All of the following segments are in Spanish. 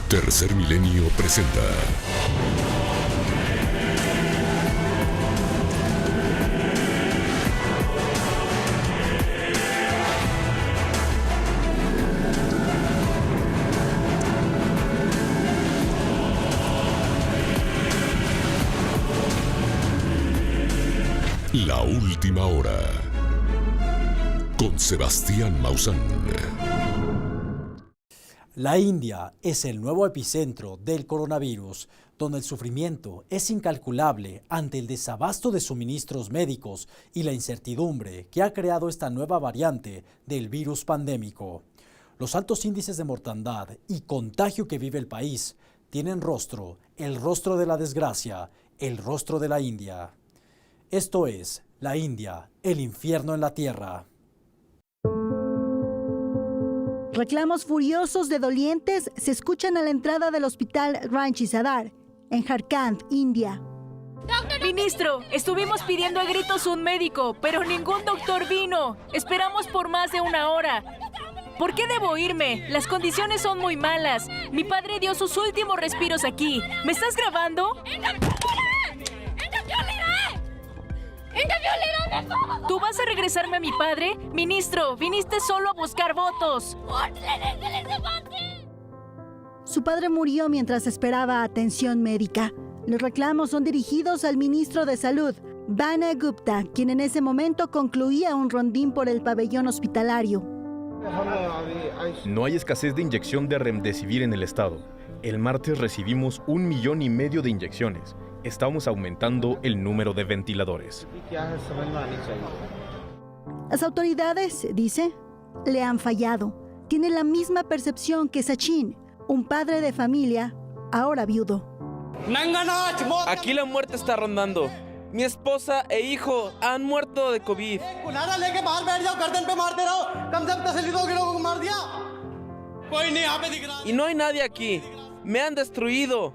Tercer Milenio presenta La Última Hora con Sebastián Maussan. La India es el nuevo epicentro del coronavirus, donde el sufrimiento es incalculable ante el desabasto de suministros médicos y la incertidumbre que ha creado esta nueva variante del virus pandémico. Los altos índices de mortandad y contagio que vive el país tienen rostro, el rostro de la desgracia, el rostro de la India. Esto es la India, el infierno en la tierra. Reclamos furiosos de dolientes se escuchan a la entrada del hospital Ranchi Sadar, en Jharkhand, India. Ministro, estuvimos pidiendo a gritos un médico, pero ningún doctor vino. Esperamos por más de una hora. ¿Por qué debo irme? Las condiciones son muy malas. Mi padre dio sus últimos respiros aquí. ¿Me estás grabando? ¿Tú vas a regresarme a mi padre? Ministro, viniste solo a buscar votos. Su padre murió mientras esperaba atención médica. Los reclamos son dirigidos al ministro de Salud, Bana Gupta, quien en ese momento concluía un rondín por el pabellón hospitalario. No hay escasez de inyección de Remdesivir en el estado. El martes recibimos 1,5 millones de inyecciones. Estamos aumentando el número de ventiladores. Las autoridades, dice, le han fallado. Tiene la misma percepción que Sachin, un padre de familia, ahora viudo. Aquí la muerte está rondando. Mi esposa e hijo han muerto de COVID. Y no hay nadie aquí. Me han destruido.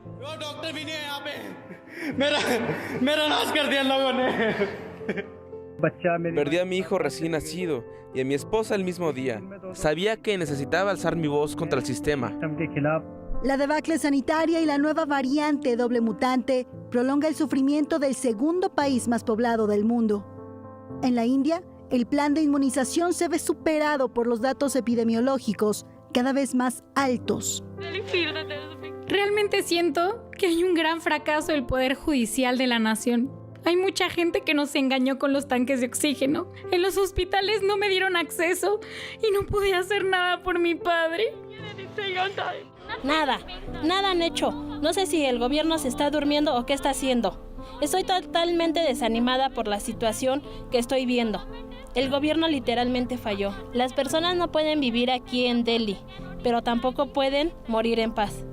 Perdí a mi hijo recién nacido y a mi esposa el mismo día. Sabía que necesitaba alzar mi voz contra el sistema. La debacle sanitaria y la nueva variante doble mutante prolonga el sufrimiento del segundo país más poblado del mundo. En la India, el plan de inmunización se ve superado por los datos epidemiológicos cada vez más altos. Realmente siento que hay un gran fracaso del Poder Judicial de la nación. Hay mucha gente que nos engañó con los tanques de oxígeno. En los hospitales no me dieron acceso y no pude hacer nada por mi padre. Nada han hecho. No sé si el gobierno se está durmiendo o qué está haciendo. Estoy totalmente desanimada por la situación que estoy viendo. El gobierno literalmente falló. Las personas no pueden vivir aquí en Delhi, pero tampoco pueden morir en paz.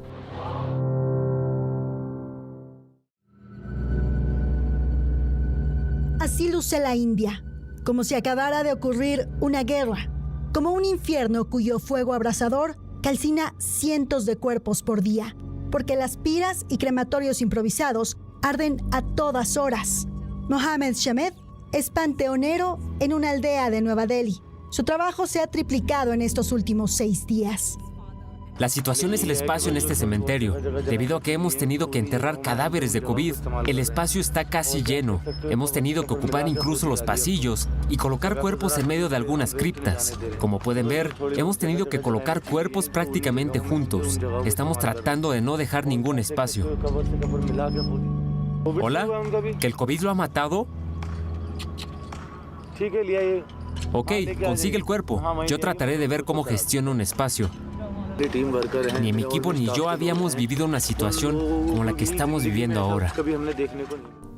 Así luce la India, como si acabara de ocurrir una guerra, como un infierno cuyo fuego abrasador calcina cientos de cuerpos por día, porque las piras y crematorios improvisados arden a todas horas. Mohammed Shamed es panteonero en una aldea de Nueva Delhi. Su trabajo se ha triplicado en estos últimos 6 días. La situación es el espacio en este cementerio. Debido a que hemos tenido que enterrar cadáveres de COVID, el espacio está casi lleno. Hemos tenido que ocupar incluso los pasillos y colocar cuerpos en medio de algunas criptas. Como pueden ver, hemos tenido que colocar cuerpos prácticamente juntos. Estamos tratando de no dejar ningún espacio. ¿Hola? ¿Que el COVID lo ha matado? Ok, consigue el cuerpo. Yo trataré de ver cómo gestiono un espacio. Ni mi equipo ni yo habíamos vivido una situación como la que estamos viviendo ahora.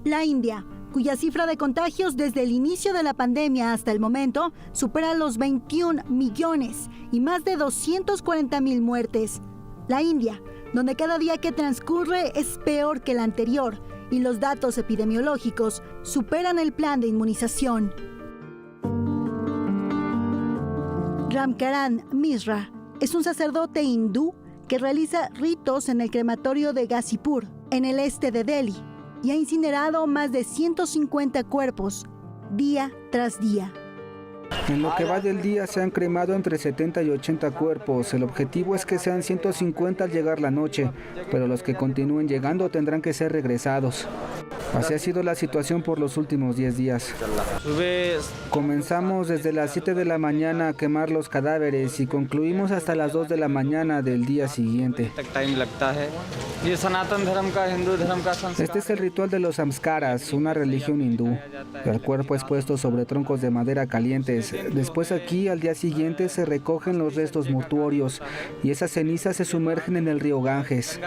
La India, cuya cifra de contagios desde el inicio de la pandemia hasta el momento supera los 21 millones y más de 240,000 muertes. La India, donde cada día que transcurre es peor que el anterior y los datos epidemiológicos superan el plan de inmunización. Ramkaran Misra es un sacerdote hindú que realiza ritos en el crematorio de Ghazipur, en el este de Delhi, y ha incinerado más de 150 cuerpos, día tras día. En lo que va del día se han cremado entre 70 y 80 cuerpos. El objetivo es que sean 150 al llegar la noche, pero los que continúen llegando tendrán que ser regresados. Así ha sido la situación por los últimos 10 días. Comenzamos desde las 7 de la mañana a quemar los cadáveres y concluimos hasta las 2 de la mañana del día siguiente. Este es el ritual de los samskaras, una religión hindú. El cuerpo es puesto sobre troncos de madera calientes. Después aquí, al día siguiente, se recogen los restos mortuorios y esas cenizas se sumergen en el río Ganges.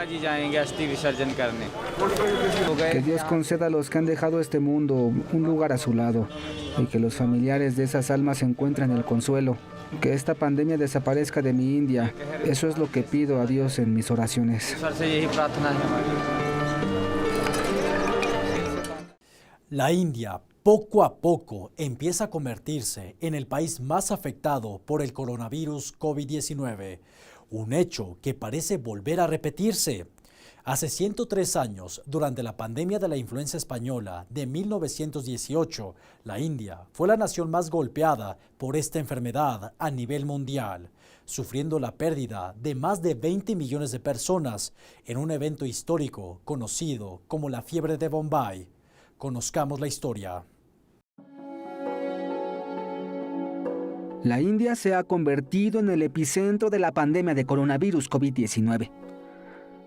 Que Dios conceda a los que han dejado este mundo un lugar a su lado y que los familiares de esas almas encuentren el consuelo. Que esta pandemia desaparezca de mi India. Eso es lo que pido a Dios en mis oraciones. La India, poco a poco, empieza a convertirse en el país más afectado por el coronavirus COVID-19, un hecho que parece volver a repetirse. Hace 103 años, durante la pandemia de la influenza española de 1918, la India fue la nación más golpeada por esta enfermedad a nivel mundial, sufriendo la pérdida de más de 20 millones de personas en un evento histórico conocido como la fiebre de Bombay. Conozcamos la historia. La India se ha convertido en el epicentro de la pandemia de coronavirus COVID-19.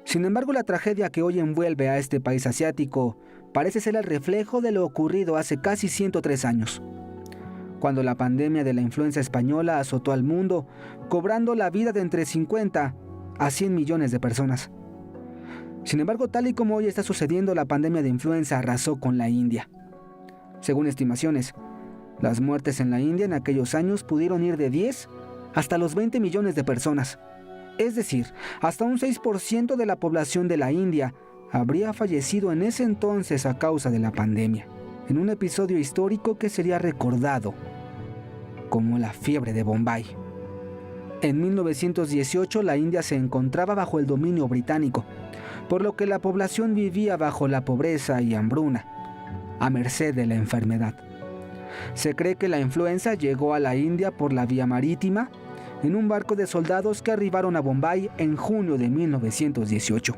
Sin embargo, la tragedia que hoy envuelve a este país asiático parece ser el reflejo de lo ocurrido hace casi 103 años, cuando la pandemia de la influenza española azotó al mundo, cobrando la vida de entre 50 a 100 millones de personas. Sin embargo, tal y como hoy está sucediendo, la pandemia de influenza arrasó con la India. Según estimaciones, las muertes en la India en aquellos años pudieron ir de 10 hasta los 20 millones de personas. Es decir, hasta un 6% de la población de la India habría fallecido en ese entonces a causa de la pandemia, en un episodio histórico que sería recordado como la fiebre de Bombay. En 1918 la India se encontraba bajo el dominio británico, por lo que la población vivía bajo la pobreza y hambruna, a merced de la enfermedad. Se cree que la influenza llegó a la India por la vía marítima en un barco de soldados que arribaron a Bombay en junio de 1918.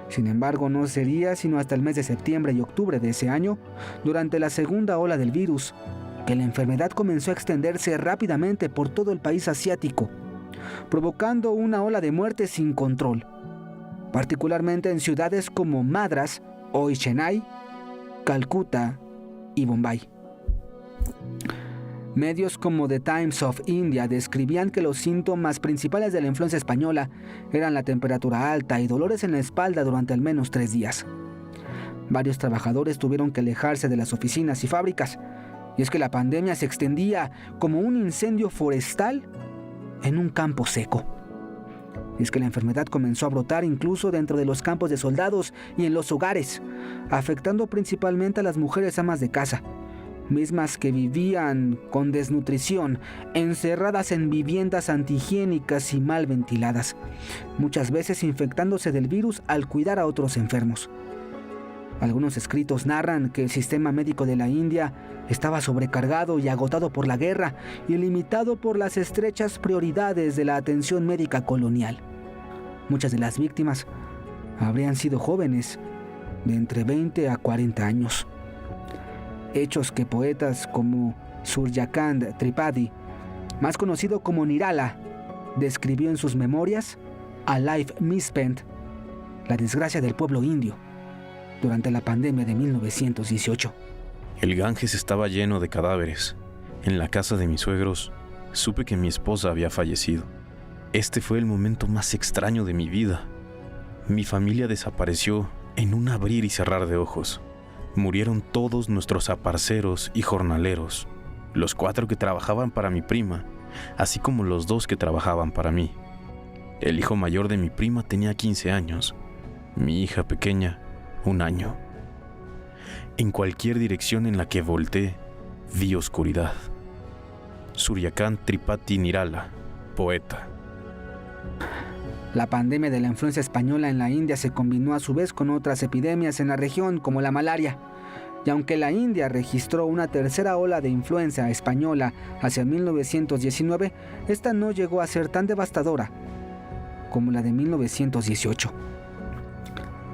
Sin embargo, no sería sino hasta el mes de septiembre y octubre de ese año, durante la segunda ola del virus, que la enfermedad comenzó a extenderse rápidamente por todo el país asiático, provocando una ola de muertes sin control, particularmente en ciudades como Madras, hoy Chennai, Calcuta y Bombay. Medios como The Times of India describían que los síntomas principales de la influenza española eran la temperatura alta y dolores en la espalda durante al menos 3 días. Varios trabajadores tuvieron que alejarse de las oficinas y fábricas, y es que la pandemia se extendía como un incendio forestal en un campo seco. Y es que la enfermedad comenzó a brotar incluso dentro de los campos de soldados y en los hogares, afectando principalmente a las mujeres amas de casa, mismas que vivían con desnutrición, encerradas en viviendas antihigiénicas y mal ventiladas, muchas veces infectándose del virus al cuidar a otros enfermos. Algunos escritos narran que el sistema médico de la India estaba sobrecargado y agotado por la guerra y limitado por las estrechas prioridades de la atención médica colonial. Muchas de las víctimas habrían sido jóvenes de entre 20 a 40 años. Hechos que poetas como Suryakant Tripathi, más conocido como Nirala, describió en sus memorias A Life Misspent, la desgracia del pueblo indio, durante la pandemia de 1918. El Ganges estaba lleno de cadáveres. En la casa de mis suegros, supe que mi esposa había fallecido. Este fue el momento más extraño de mi vida. Mi familia desapareció en un abrir y cerrar de ojos. Murieron todos nuestros aparceros y jornaleros, los 4 que trabajaban para mi prima, así como los 2 que trabajaban para mí. El hijo mayor de mi prima tenía 15 años, mi hija pequeña, 1 año. En cualquier dirección en la que volteé, vi oscuridad. Suryakant Tripathi Nirala, poeta. La pandemia de la influenza española en la India se combinó a su vez con otras epidemias en la región, como la malaria, Y aunque la India registró una tercera ola de influenza española hacia 1919, esta no llegó a ser tan devastadora como la de 1918.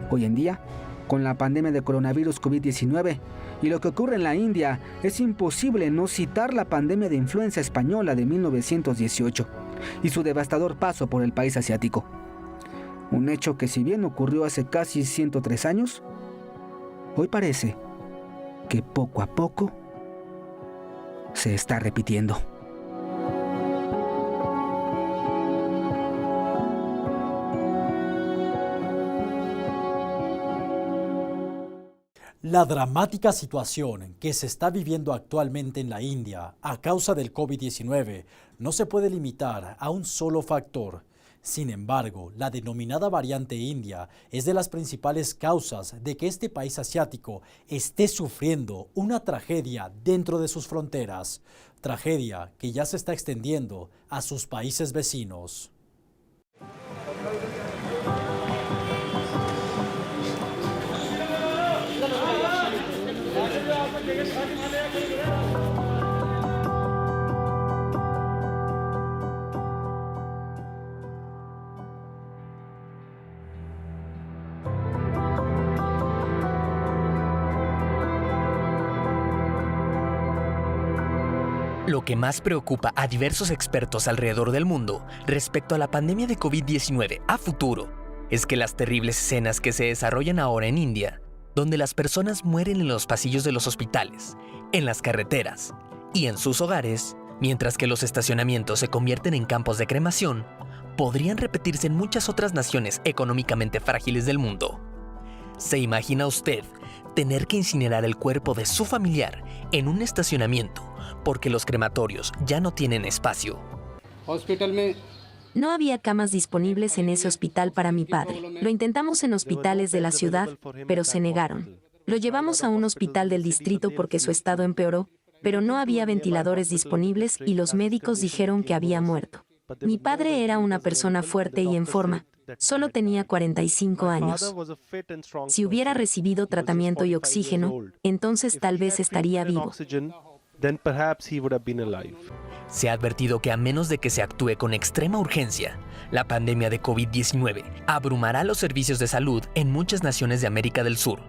Hoy en día, con la pandemia de coronavirus COVID-19 y lo que ocurre en la India, es imposible no citar la pandemia de influenza española de 1918 y su devastador paso por el país asiático. Un hecho que, si bien ocurrió hace casi 103 años, hoy parece que poco a poco se está repitiendo. La dramática situación que se está viviendo actualmente en la India a causa del COVID-19 no se puede limitar a un solo factor. Sin embargo, la denominada variante india es de las principales causas de que este país asiático esté sufriendo una tragedia dentro de sus fronteras, tragedia que ya se está extendiendo a sus países vecinos. Lo que más preocupa a diversos expertos alrededor del mundo respecto a la pandemia de COVID-19 a futuro es que las terribles escenas que se desarrollan ahora en India, donde las personas mueren en los pasillos de los hospitales, en las carreteras y en sus hogares, mientras que los estacionamientos se convierten en campos de cremación, podrían repetirse en muchas otras naciones económicamente frágiles del mundo. ¿Se imagina usted tener que incinerar el cuerpo de su familiar en un estacionamiento porque los crematorios ya no tienen espacio? No había camas disponibles en ese hospital para mi padre. Lo intentamos en hospitales de la ciudad, pero se negaron. Lo llevamos a un hospital del distrito porque su estado empeoró, pero no había ventiladores disponibles y los médicos dijeron que había muerto. Mi padre era una persona fuerte y en forma. Solo tenía 45 años. Si hubiera recibido tratamiento y oxígeno, entonces tal vez estaría vivo. Se ha advertido que a menos de que se actúe con extrema urgencia, la pandemia de COVID-19 abrumará los servicios de salud en muchas naciones de América del Sur,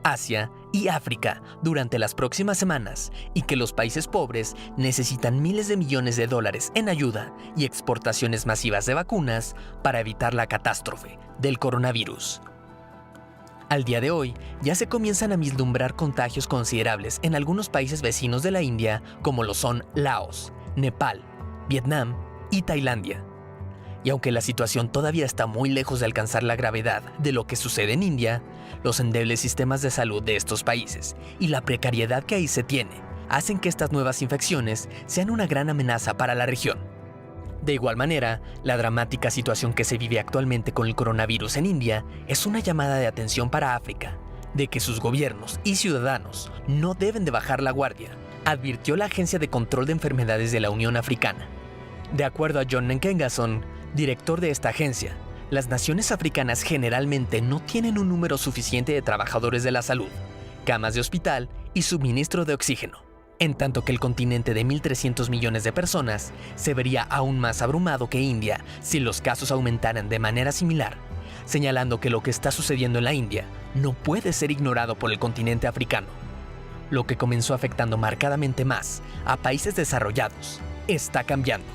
Asia y África durante las próximas semanas, y que los países pobres necesitan miles de millones de dólares en ayuda y exportaciones masivas de vacunas para evitar la catástrofe del coronavirus. Al día de hoy, ya se comienzan a vislumbrar contagios considerables en algunos países vecinos de la India, como lo son Laos, Nepal, Vietnam y Tailandia. Y aunque la situación todavía está muy lejos de alcanzar la gravedad de lo que sucede en India, los endebles sistemas de salud de estos países y la precariedad que ahí se tiene hacen que estas nuevas infecciones sean una gran amenaza para la región. De igual manera, la dramática situación que se vive actualmente con el coronavirus en India es una llamada de atención para África, de que sus gobiernos y ciudadanos no deben de bajar la guardia, advirtió la Agencia de Control de Enfermedades de la Unión Africana. De acuerdo a John Nkengasong, director de esta agencia, las naciones africanas generalmente no tienen un número suficiente de trabajadores de la salud, camas de hospital y suministro de oxígeno, en tanto que el continente de 1.300 millones de personas se vería aún más abrumado que India si los casos aumentaran de manera similar, señalando que lo que está sucediendo en la India no puede ser ignorado por el continente africano. Lo que comenzó afectando marcadamente más a países desarrollados está cambiando.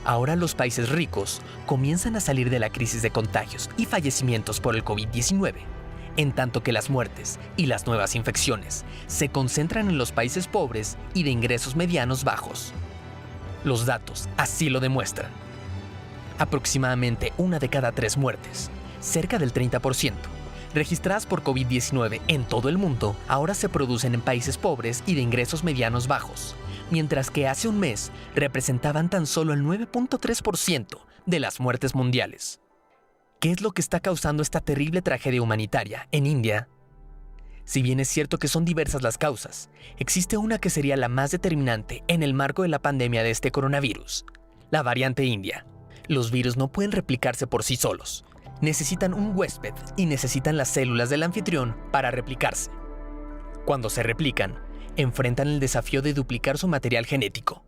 Ahora los países ricos comienzan a salir de la crisis de contagios y fallecimientos por el COVID-19, en tanto que las muertes y las nuevas infecciones se concentran en los países pobres y de ingresos medianos bajos. Los datos así lo demuestran. Aproximadamente 1 de cada 3 muertes, cerca del 30%, registradas por COVID-19 en todo el mundo, ahora se producen en países pobres y de ingresos medianos bajos, mientras que hace un mes representaban tan solo el 9.3% de las muertes mundiales. ¿Qué es lo que está causando esta terrible tragedia humanitaria en India? Si bien es cierto que son diversas las causas, existe una que sería la más determinante en el marco de la pandemia de este coronavirus: la variante india. Los virus no pueden replicarse por sí solos. Necesitan un huésped y necesitan las células del anfitrión para replicarse. Cuando se replican, enfrentan el desafío de duplicar su material genético.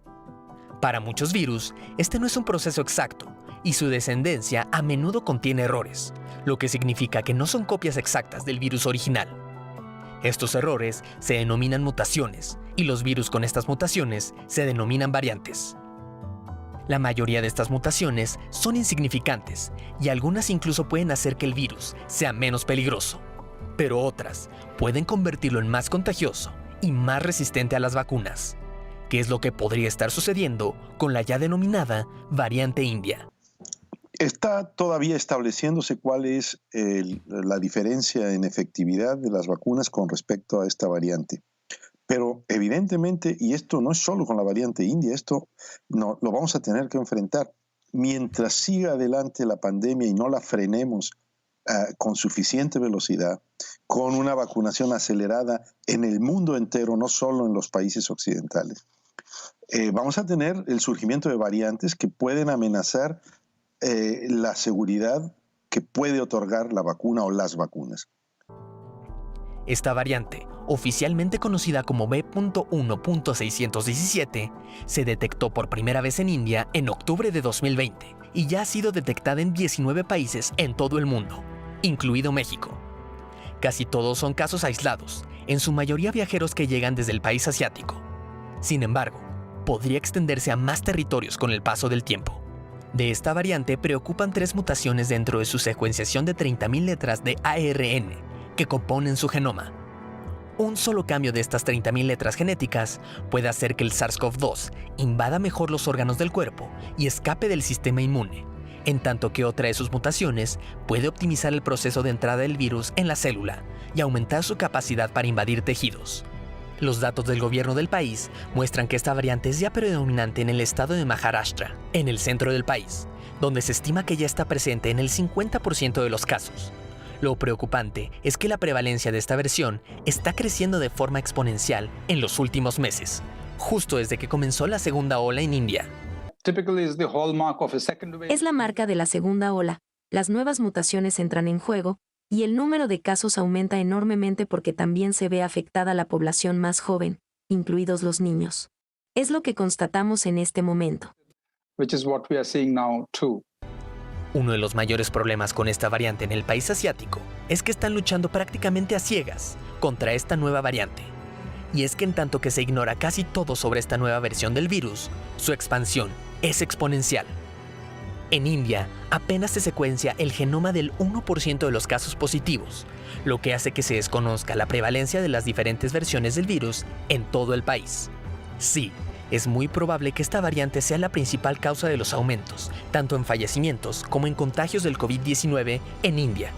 Para muchos virus, este no es un proceso exacto y su descendencia a menudo contiene errores, lo que significa que no son copias exactas del virus original. Estos errores se denominan mutaciones y los virus con estas mutaciones se denominan variantes. La mayoría de estas mutaciones son insignificantes y algunas incluso pueden hacer que el virus sea menos peligroso, pero otras pueden convertirlo en más contagioso y más resistente a las vacunas, que es lo que podría estar sucediendo con la ya denominada variante india. Está todavía estableciéndose cuál es la diferencia en efectividad de las vacunas con respecto a esta variante. Pero evidentemente, y esto no es solo con la variante india, esto no, lo vamos a tener que enfrentar. Mientras siga adelante la pandemia y no la frenemos con suficiente velocidad, con una vacunación acelerada en el mundo entero, no solo en los países occidentales, vamos a tener el surgimiento de variantes que pueden amenazar la seguridad que puede otorgar la vacuna o las vacunas. Esta variante, oficialmente conocida como B.1.617, se detectó por primera vez en India en octubre de 2020 y ya ha sido detectada en 19 países en todo el mundo, incluido México. Casi todos son casos aislados, en su mayoría viajeros que llegan desde el país asiático. Sin embargo, podría extenderse a más territorios con el paso del tiempo. De esta variante preocupan 3 mutaciones dentro de su secuenciación de 30.000 letras de ARN que componen su genoma. Un solo cambio de estas 30.000 letras genéticas puede hacer que el SARS-CoV-2 invada mejor los órganos del cuerpo y escape del sistema inmune, en tanto que otra de sus mutaciones puede optimizar el proceso de entrada del virus en la célula y aumentar su capacidad para invadir tejidos. Los datos del gobierno del país muestran que esta variante es ya predominante en el estado de Maharashtra, en el centro del país, donde se estima que ya está presente en el 50% de los casos. Lo preocupante es que la prevalencia de esta versión está creciendo de forma exponencial en los últimos meses, justo desde que comenzó la segunda ola en India. Es la marca de la segunda ola. Las nuevas mutaciones entran en juego, y el número de casos aumenta enormemente porque también se ve afectada la población más joven, incluidos los niños. Es lo que constatamos en este momento. Uno de los mayores problemas con esta variante en el país asiático es que están luchando prácticamente a ciegas contra esta nueva variante. Y es que en tanto que se ignora casi todo sobre esta nueva versión del virus, su expansión es exponencial. En India, apenas se secuencia el genoma del 1% de los casos positivos, lo que hace que se desconozca la prevalencia de las diferentes versiones del virus en todo el país. Sí, es muy probable que esta variante sea la principal causa de los aumentos, tanto en fallecimientos como en contagios del COVID-19 en India.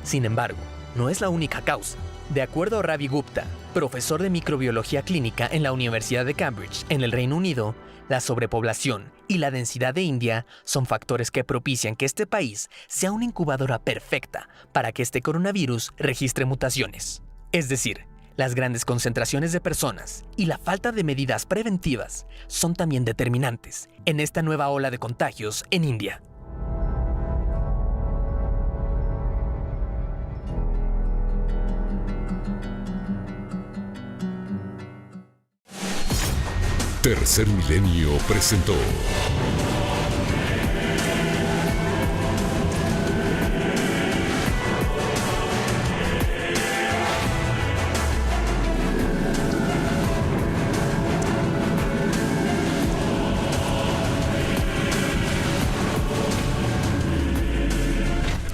Sin embargo, no es la única causa. De acuerdo a Ravi Gupta, profesor de microbiología clínica en la Universidad de Cambridge, en el Reino Unido, la sobrepoblación y la densidad de India son factores que propician que este país sea una incubadora perfecta para que este coronavirus registre mutaciones. Es decir, las grandes concentraciones de personas y la falta de medidas preventivas son también determinantes en esta nueva ola de contagios en India. Tercer Milenio presentó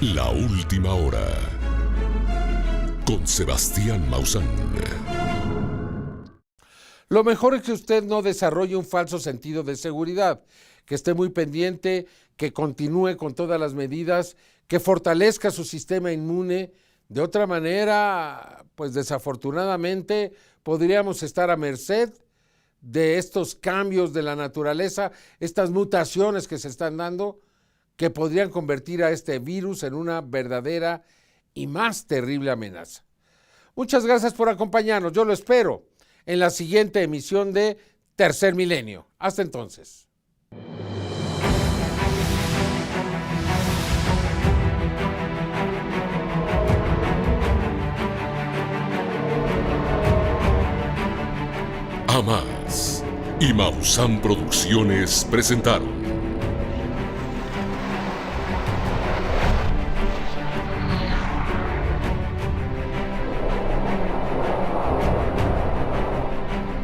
La Última Hora con Sebastián Maussan. Lo mejor es que usted no desarrolle un falso sentido de seguridad, que esté muy pendiente, que continúe con todas las medidas, que fortalezca su sistema inmune. De otra manera, pues desafortunadamente podríamos estar a merced de estos cambios de la naturaleza, estas mutaciones que se están dando, que podrían convertir a este virus en una verdadera y más terrible amenaza. Muchas gracias por acompañarnos. Yo lo espero en la siguiente emisión de Tercer Milenio. Hasta entonces. y Maussan Producciones presentaron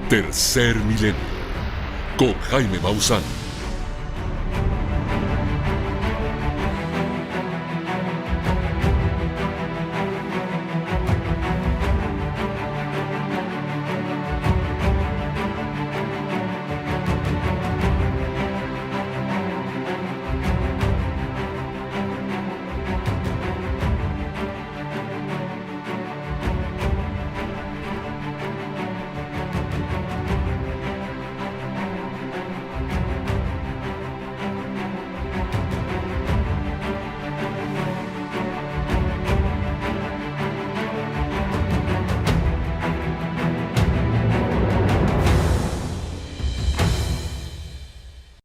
Tercer Milenio con Jaime Maussan.